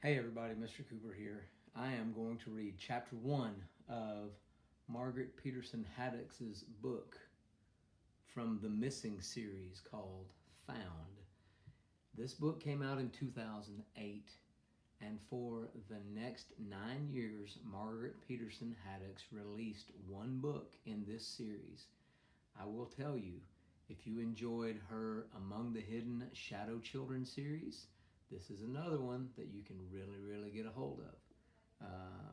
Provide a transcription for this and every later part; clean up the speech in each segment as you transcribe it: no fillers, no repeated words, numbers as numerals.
Hey everybody, Mr. Cooper here. I am going to read chapter 1 of Margaret Peterson Haddix's book from the Missing series called Found. This book came out in 2008, and for the next 9 years, Margaret Peterson Haddix released one book in this series. I will tell you, if you enjoyed her Among the Hidden Shadow Children series, this is another one that you can really get a hold of.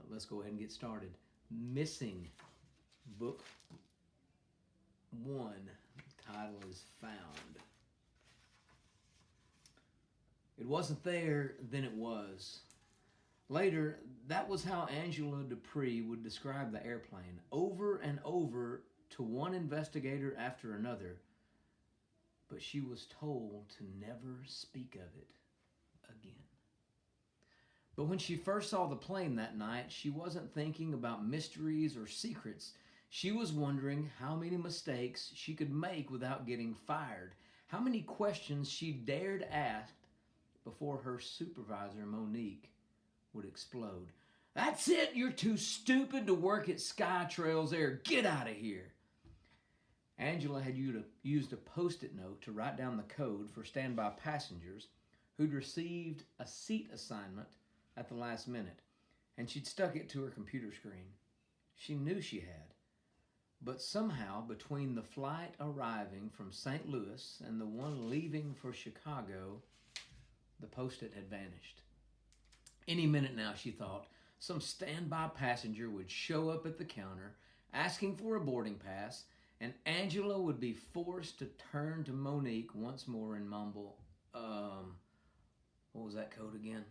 Let's go ahead and get started. Missing, book 1. The title is Found. It wasn't there, then it was. Later, that was how Angela Dupree would describe the airplane, over and over to one investigator after another. But she was told to never speak of it again. But when she first saw the plane that night, she wasn't thinking about mysteries or secrets. She was wondering how many mistakes she could make without getting fired, how many questions she dared ask before her supervisor, Monique, would explode. "That's it! You're too stupid to work at SkyTrails Air. Get out of here!" Angela had used a Post-it note to write down the code for standby passengers who'd received a seat assignment at the last minute, and she'd stuck it to her computer screen. She knew she had. But somehow, between the flight arriving from St. Louis and the one leaving for Chicago, the Post-it had vanished. Any minute now, she thought, some standby passenger would show up at the counter asking for a boarding pass, and Angela would be forced to turn to Monique once more and mumble, what was that code again?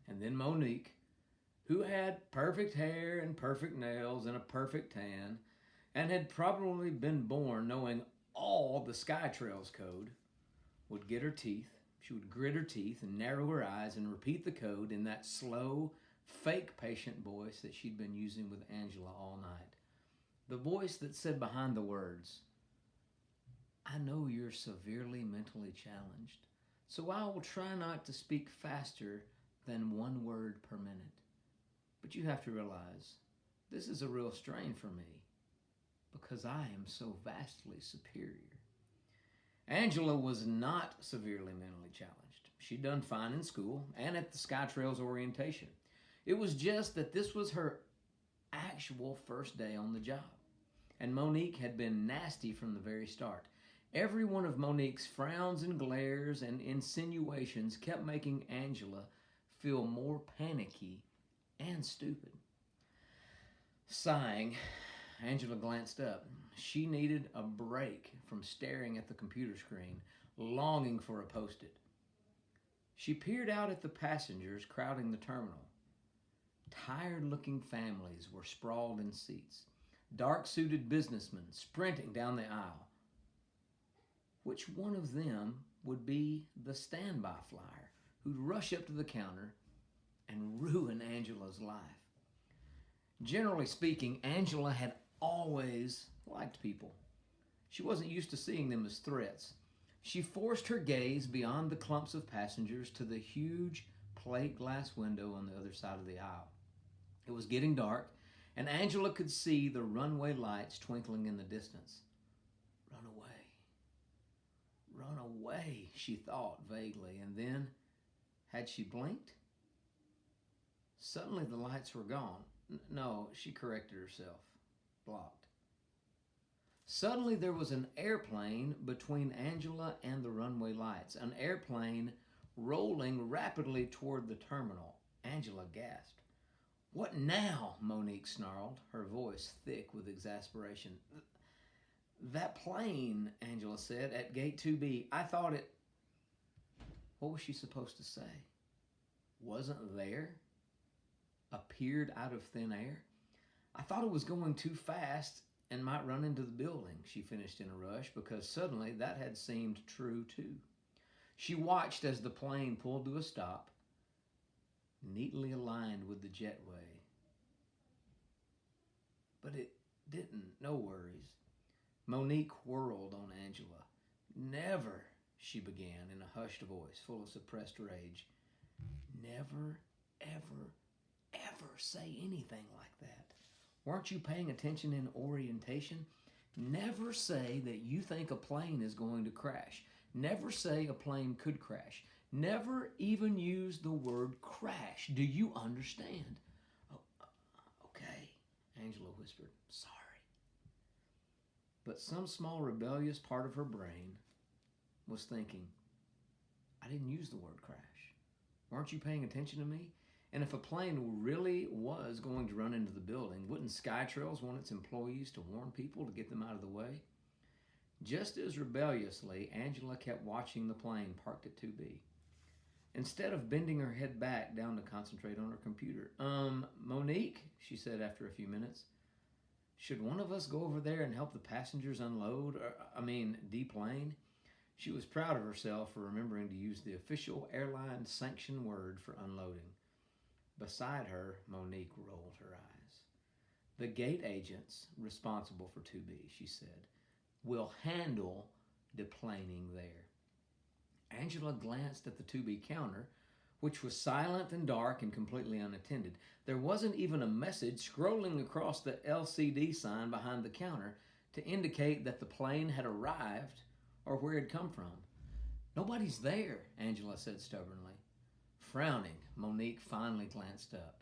And then Monique, who had perfect hair and perfect nails and a perfect tan, and had probably been born knowing all the SkyTrails code, would get her teeth. She would grit her teeth and narrow her eyes and repeat the code in that slow, fake patient voice that she'd been using with Angela all night. The voice that said behind the words, "I know you're severely mentally challenged, so I will try not to speak faster than 1 word per minute. But you have to realize, this is a real strain for me, because I am so vastly superior." Angela was not severely mentally challenged. She'd done fine in school and at the SkyTrails orientation. It was just that this was her actual first day on the job. And Monique had been nasty from the very start. Every one of Monique's frowns and glares and insinuations kept making Angela feel more panicky and stupid. Sighing, Angela glanced up. She needed a break from staring at the computer screen, longing for a Post-it. She peered out at the passengers crowding the terminal. Tired-looking families were sprawled in seats. Dark-suited businessmen sprinting down the aisle. Which one of them would be the standby flyer who'd rush up to the counter and ruin Angela's life? Generally speaking, Angela had always liked people. She wasn't used to seeing them as threats. She forced her gaze beyond the clumps of passengers to the huge plate glass window on the other side of the aisle. It was getting dark, and Angela could see the runway lights twinkling in the distance. Run away, she thought vaguely, and then, had she blinked? Suddenly the lights were gone. No, she corrected herself. Blocked. Suddenly there was an airplane between Angela and the runway lights, an airplane rolling rapidly toward the terminal. Angela gasped. "What now?" Monique snarled, her voice thick with exasperation. "That plane," Angela said, "at gate 2B, I thought it..." What was she supposed to say? Wasn't there? Appeared out of thin air? "I thought it was going too fast and might run into the building," she finished in a rush, because suddenly that had seemed true too. She watched as the plane pulled to a stop, neatly aligned with the jetway. But it didn't. No worries. Monique whirled on Angela. "Never," she began in a hushed voice full of suppressed rage. Never, ever, ever say anything like that. Weren't you paying attention in orientation? Never say that you think a plane is going to crash. Never say a plane could crash. Never even use the word crash. Do you understand? Oh, okay, Angela whispered. Sorry. But some small rebellious part of her brain was thinking, I didn't use the word crash. Weren't you paying attention to me? And if a plane really was going to run into the building, wouldn't SkyTrails want its employees to warn people to get them out of the way? Just as rebelliously, Angela kept watching the plane parked at 2B. Instead of bending her head back down to concentrate on her computer. Monique, she said after a few minutes, should one of us go over there and help the passengers unload? Deplane? She was proud of herself for remembering to use the official airline sanctioned word for unloading. Beside her, Monique rolled her eyes. The gate agents responsible for 2B, she said, will handle deplaning there. Angela glanced at the 2B counter, which was silent and dark and completely unattended. There wasn't even a message scrolling across the LCD sign behind the counter to indicate that the plane had arrived or where it had come from. Nobody's there, Angela said stubbornly. Frowning, Monique finally glanced up.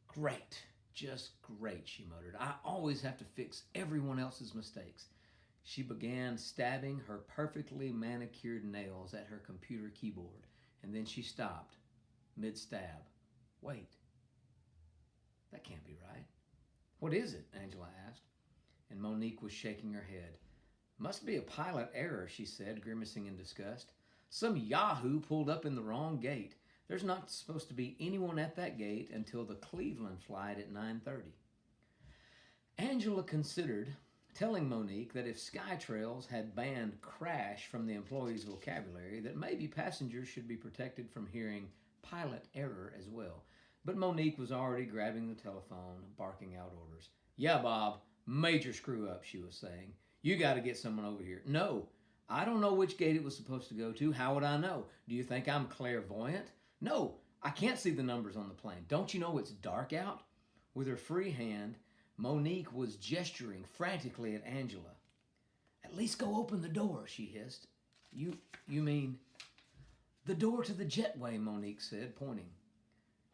Great, just great, she muttered. I always have to fix everyone else's mistakes. She began stabbing her perfectly manicured nails at her computer keyboard, and then she stopped, mid-stab. Wait, that can't be right. What is it? Angela asked, and Monique was shaking her head. Must be a pilot error, she said, grimacing in disgust. Some yahoo pulled up in the wrong gate. There's not supposed to be anyone at that gate until the Cleveland flight at 9:30. Angela considered telling Monique that if SkyTrails had banned crash from the employees' vocabulary, that maybe passengers should be protected from hearing pilot error as well. But Monique was already grabbing the telephone, barking out orders. Yeah, Bob, major screw up, she was saying. You got to get someone over here. No, I don't know which gate it was supposed to go to. How would I know? Do you think I'm clairvoyant? No, I can't see the numbers on the plane. Don't you know it's dark out? With her free hand, Monique was gesturing frantically at Angela. At least go open the door, she hissed. You mean... The door to the jetway, Monique said, pointing.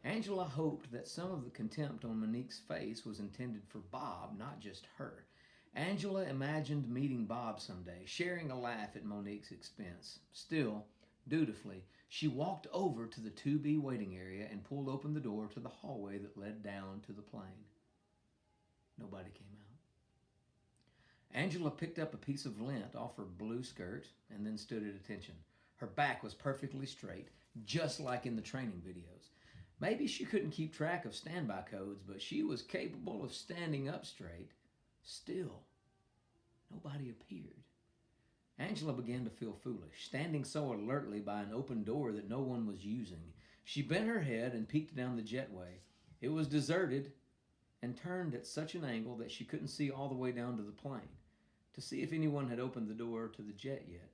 Angela hoped that some of the contempt on Monique's face was intended for Bob, not just her. Angela imagined meeting Bob someday, sharing a laugh at Monique's expense. Still, dutifully, she walked over to the 2B waiting area and pulled open the door to the hallway that led down to the plane. Nobody came out. Angela picked up a piece of lint off her blue skirt and then stood at attention. Her back was perfectly straight, just like in the training videos. Maybe she couldn't keep track of standby codes, but she was capable of standing up straight. Still, nobody appeared. Angela began to feel foolish, standing so alertly by an open door that no one was using. She bent her head and peeked down the jetway. It was deserted and turned at such an angle that she couldn't see all the way down to the plane, to see if anyone had opened the door to the jet yet.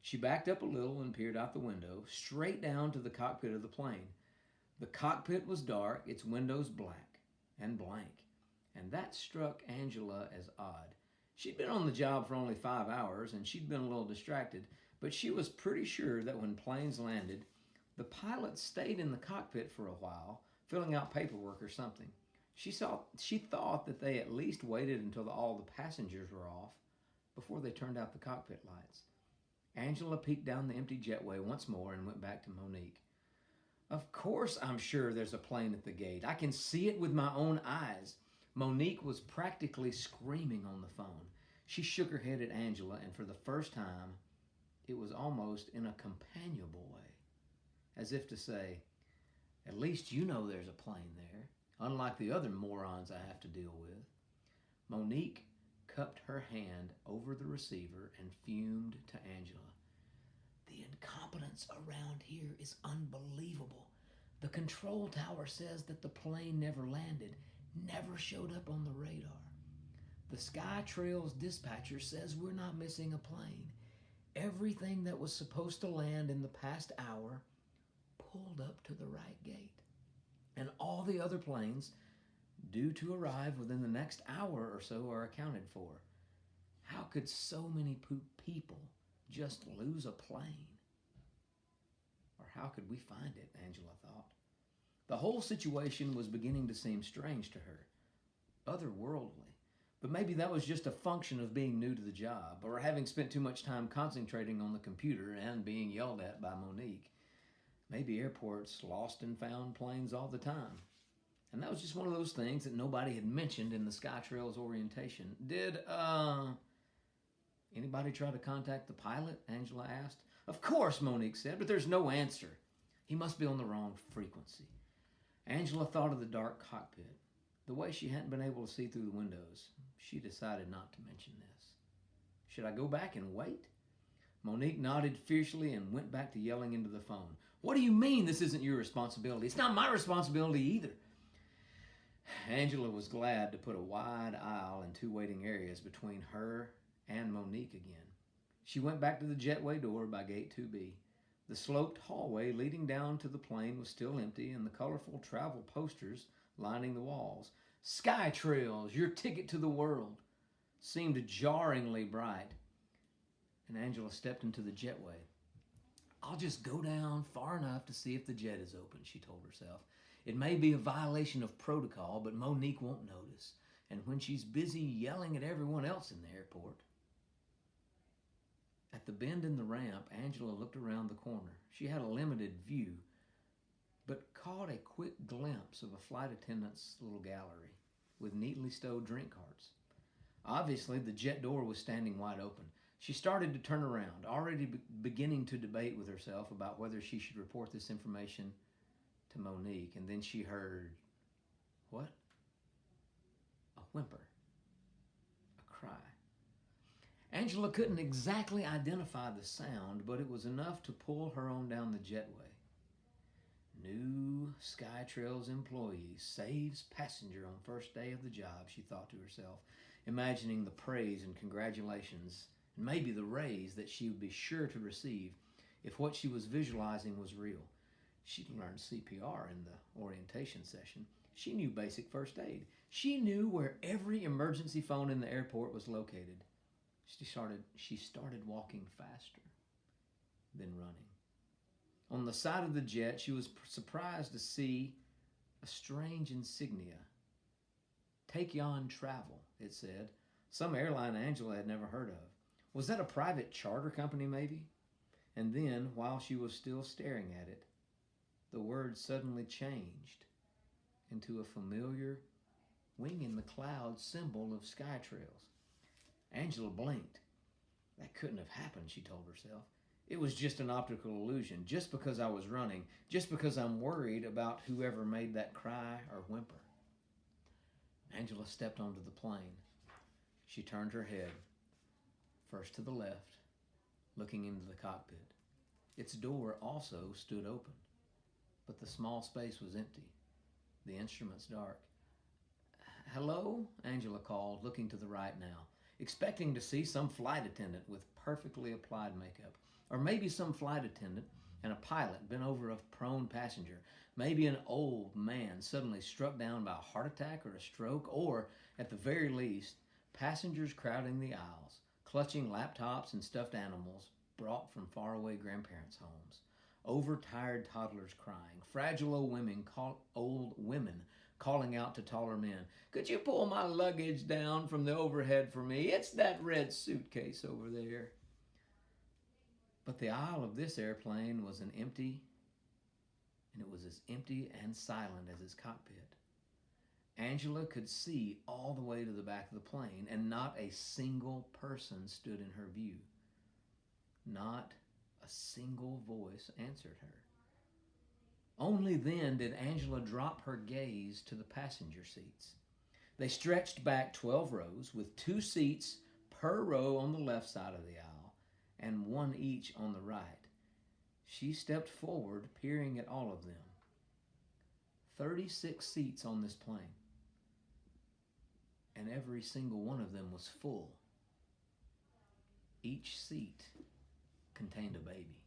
She backed up a little and peered out the window, straight down to the cockpit of the plane. The cockpit was dark, its windows black and blank, and that struck Angela as odd. She'd been on the job for only 5 hours, and she'd been a little distracted, but she was pretty sure that when planes landed, the pilots stayed in the cockpit for a while, filling out paperwork or something. She thought that they at least waited until all the passengers were off before they turned out the cockpit lights. Angela peeked down the empty jetway once more and went back to Monique. Of course I'm sure there's a plane at the gate. I can see it with my own eyes. Monique was practically screaming on the phone. She shook her head at Angela, and for the first time, it was almost in a companionable way, as if to say, at least you know there's a plane there, unlike the other morons I have to deal with. Monique cupped her hand over the receiver and fumed to Angela. The incompetence around here is unbelievable. The control tower says that the plane never landed, never showed up on the radar. The SkyTrails dispatcher says we're not missing a plane. Everything that was supposed to land in the past hour pulled up to the right gate. And all the other planes due to arrive within the next hour or so are accounted for. How could so many people just lose a plane? Or how could we find it, Angela thought. The whole situation was beginning to seem strange to her, otherworldly. But maybe that was just a function of being new to the job, or having spent too much time concentrating on the computer and being yelled at by Monique. Maybe airports lost and found planes all the time. And that was just one of those things that nobody had mentioned in the SkyTrails orientation. Did anybody try to contact the pilot? Angela asked. Of course, Monique said, but there's no answer. He must be on the wrong frequency. Angela thought of the dark cockpit, the way she hadn't been able to see through the windows. She decided not to mention this. Should I go back and wait? Monique nodded fiercely and went back to yelling into the phone. What do you mean this isn't your responsibility? It's not my responsibility either. Angela was glad to put a wide aisle and 2 waiting areas between her and Monique again. She went back to the jetway door by gate 2B. The sloped hallway leading down to the plane was still empty, and the colorful travel posters lining the walls, SkyTrails, your ticket to the world, seemed jarringly bright. And Angela stepped into the jetway. I'll just go down far enough to see if the jet is open, she told herself. It may be a violation of protocol, but Monique won't notice. And when she's busy yelling at everyone else in the airport. At the bend in the ramp, Angela looked around the corner. She had a limited view, but caught a quick glimpse of a flight attendant's little gallery with neatly stowed drink carts. Obviously, the jet door was standing wide open. She started to turn around, already beginning to debate with herself about whether she should report this information to Monique, and then she heard, what? A whimper. A cry. Angela couldn't exactly identify the sound, but it was enough to pull her on down the jetway. New SkyTrails employee saves passenger on first day of the job, she thought to herself, imagining the praise and congratulations, and maybe the raise that she would be sure to receive if what she was visualizing was real. She'd learned CPR in the orientation session. She knew basic first aid. She knew where every emergency phone in the airport was located. She started walking faster, then running. On the side of the jet, she was surprised to see a strange insignia. Take Yon Travel, it said. Some airline Angela had never heard of. Was that a private charter company, maybe? And then, while she was still staring at it, the word suddenly changed into a familiar wing in the clouds symbol of SkyTrails. Angela blinked. That couldn't have happened, she told herself. It was just an optical illusion, just because I was running, just because I'm worried about whoever made that cry or whimper. Angela stepped onto the plane. She turned her head, first to the left, looking into the cockpit. Its door also stood open, but the small space was empty, the instruments dark. Hello? Angela called, looking to the right now, expecting to see some flight attendant with perfectly applied makeup, or maybe some flight attendant and a pilot bent over a prone passenger, maybe an old man suddenly struck down by a heart attack or a stroke, or, at the very least, passengers crowding the aisles, clutching laptops and stuffed animals brought from faraway grandparents' homes, overtired toddlers crying, fragile old women calling out to taller men, could you pull my luggage down from the overhead for me? It's that red suitcase over there. But the aisle of this airplane was it was as empty and silent as its cockpit. Angela could see all the way to the back of the plane, and not a single person stood in her view. Not a single voice answered her. Only then did Angela drop her gaze to the passenger seats. They stretched back 12 rows with 2 seats per row on the left side of the aisle and 1 each on the right. She stepped forward, peering at all of them. 36 seats on this plane, and every single one of them was full. Each seat contained a baby.